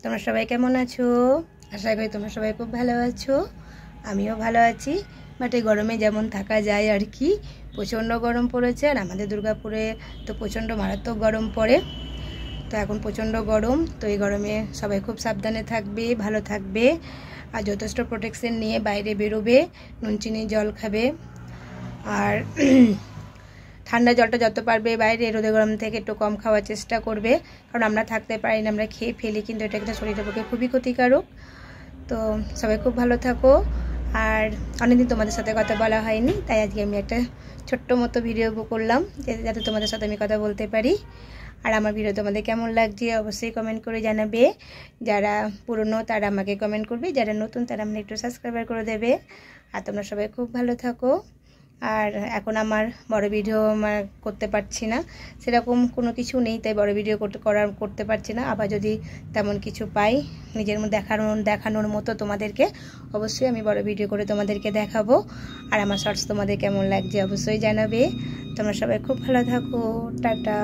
তোমরা সবাই কেমন আছো? আশা করি তোমরা সবাই খুব ভালো আছো। আমিও ভালো আছি। বাট এই গরমে যেমন থাকা যায় আর কি, প্রচণ্ড গরম পড়েছে। আর আমাদের দুর্গাপুরে তো প্রচণ্ড মারাত্মক গরম পড়ে। তো এখন প্রচণ্ড গরম, তো এই গরমে সবাই খুব সাবধানে থাকবে, ভালো থাকবে, আর যথেষ্ট প্রোটেকশন নিয়ে বাইরে বেরোবে, নুন চিনি জল খাবে। আর ঠান্ডা জলটা যত পারবে বাইরে রোদে গরম থেকে একটু কম খাওয়ার চেষ্টা করবে, কারণ আমরা থাকতে পারি না, আমরা খেয়ে ফেলি, কিন্তু এটা কিন্তু শরীরের পক্ষে খুবই ক্ষতিকারক। তো সবাই খুব ভালো থাকো। আর অনেকদিন তোমাদের সাথে কথা বলা হয়নি, তাই আজকে আমি একটা ছোট্ট মতো ভিডিও করলাম যাতে তোমাদের সাথে আমি কথা বলতে পারি। আর আমার ভিডিও তোমাদের কেমন লাগছে অবশ্যই কমেন্ট করে জানাবে। যারা পুরনো তারা আমাকে কমেন্ট করবে, যারা নতুন তারা আমাকে একটু সাবস্ক্রাইব করে দেবে। আর তোমরা সবাই খুব ভালো থাকো। আর এখন আমার বড় ভিডিও করতে পারছি না, সেরকম কোনো কিছু নেই, তাই বড় ভিডিও করতে পারছি না। আবার যদি তেমন কিছু পাই নিজের মধ্যে দেখানোর মতো তোমাদেরকে, অবশ্যই আমি বড় ভিডিও করে তোমাদেরকে দেখাবো। আর আমার শর্টস তোমাদের কেমন লাগছে অবশ্যই জানাবে। তোমরা সবাই খুব ভালো থাকো। টাটা।